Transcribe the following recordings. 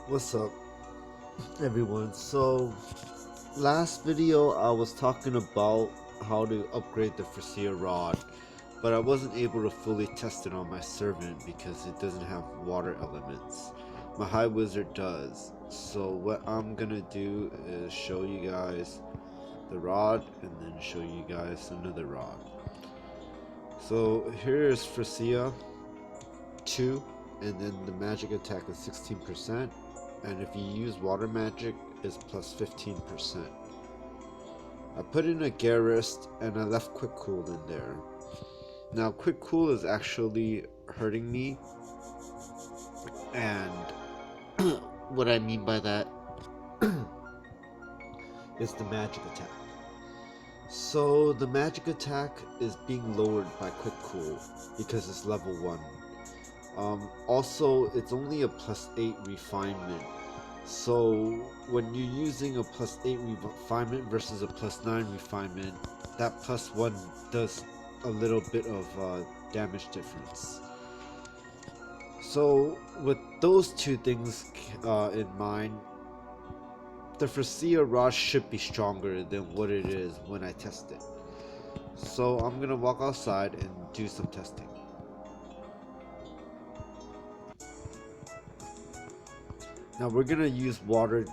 What's up, everyone? So, last video I was talking about how to upgrade the Freesia rod, but I wasn't able to fully test it on my servant because it doesn't have water elements. My High Wizard does. So what I'm gonna do is show you guys the rod and then show you guys another rod. So here is Freesia 2, and then the magic attack is 16%, and if you use water magic is plus 15%. I put in a Garrist and I left Quick Cool in there. Now Quick Cool is actually hurting me, and what I mean by that is the magic attack. So the magic attack is being lowered by Quick Cool because it's level 1. Also, it's only a plus 8 refinement. So when you're using a plus 8 refinement versus a plus 9 refinement, that plus 1 does a little bit of damage difference. So with those two things in mind, the Freesia rod should be stronger than what it is when I test it. So I'm gonna walk outside and do some testing. Now we're gonna use water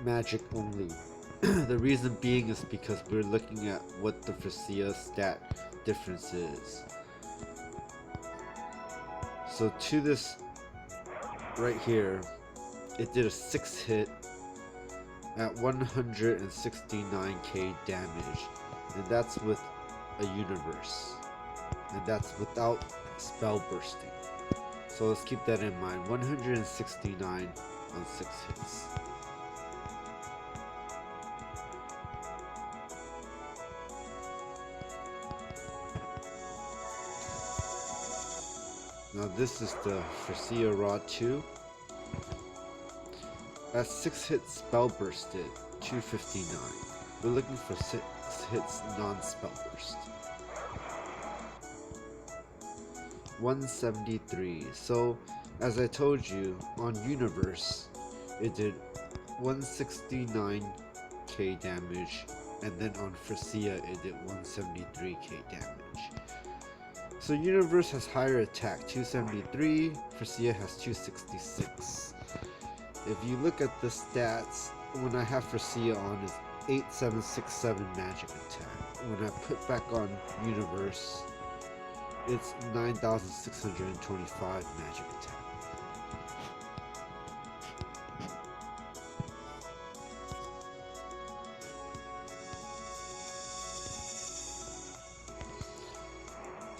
magic only. The reason being is because we're looking at what the Freesia stat difference is. So to this right here, it did a 6 hit at 169k damage, and that's with a universe, and that's without spell bursting. So let's keep that in mind. 169 on 6 hits. Now this is the Freesia Rod 2. At 6 hits spell bursted, 259. We're looking for 6 hits non-spell burst. 173. So as I told you, on Universe it did 169k damage, and then on Freesia it did 173k damage. So Universe has higher attack, 273, Freesia has 266. If you look at the stats, when I have Freesia on is 8767 magic attack. When I put back on Universe, it's 9625 magic attack.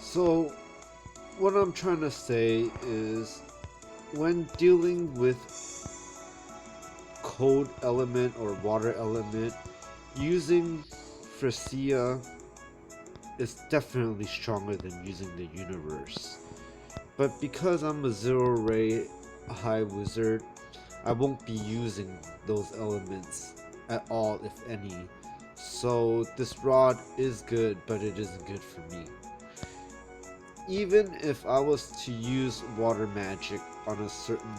So what I'm trying to say is, when dealing with cold element or water element, using Freesia is definitely stronger than using the Universe. But because I'm a Zero Ray High Wizard, I won't be using those elements at all, if any. So this rod is good, but it isn't good for me. Even if I was to use water magic on a certain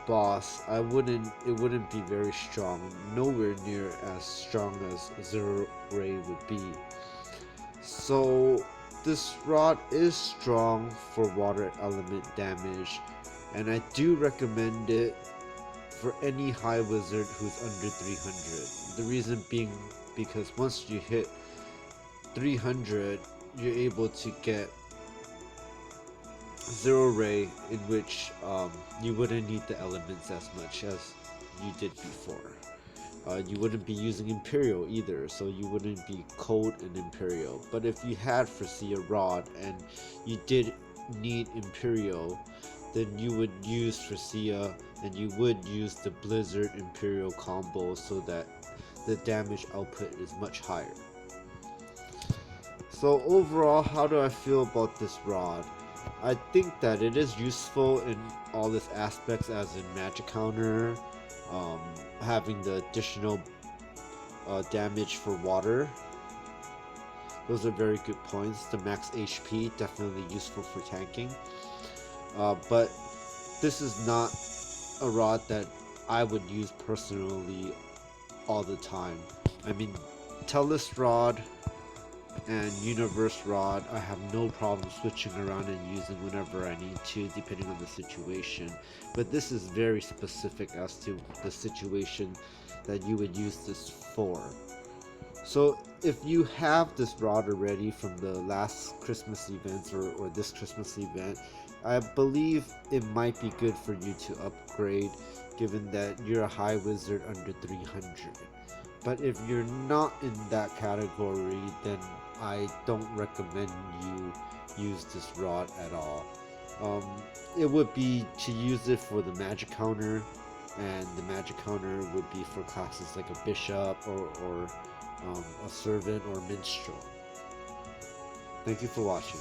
boss, it wouldn't be very strong, nowhere near as strong as Zero Ray would be. So this rod is strong for water element damage, and I do recommend it for any High Wizard who's under 300. The reason being because once you hit 300, you're able to get Zero Ray, in which you wouldn't need the elements as much as you did before. You wouldn't be using Imperial either, so you wouldn't be cold in Imperial. But if you had Freesia Rod and you did need Imperial, then you would use Freesia and you would use the Blizzard Imperial combo so that the damage output is much higher. So overall, how do I feel about this rod? I think that it is useful in all its aspects, as in magic counter, having the additional damage for water. Those are very good points. The max HP, definitely useful for tanking. But this is not a rod that I would use personally all the time. I mean, Tellus Rod and Universe Rod, I have no problem switching around and using whenever I need to, depending on the situation. But this is very specific as to the situation that you would use this for. So if you have this rod already from the last Christmas events or this Christmas event, I believe it might be good for you to upgrade, given that you're a high wizard under 300. But if you're not in that category, then I don't recommend you use this rod at all. It would be to use it for the magic counter, and the magic counter would be for classes like a bishop or a servant or minstrel. Thank you for watching.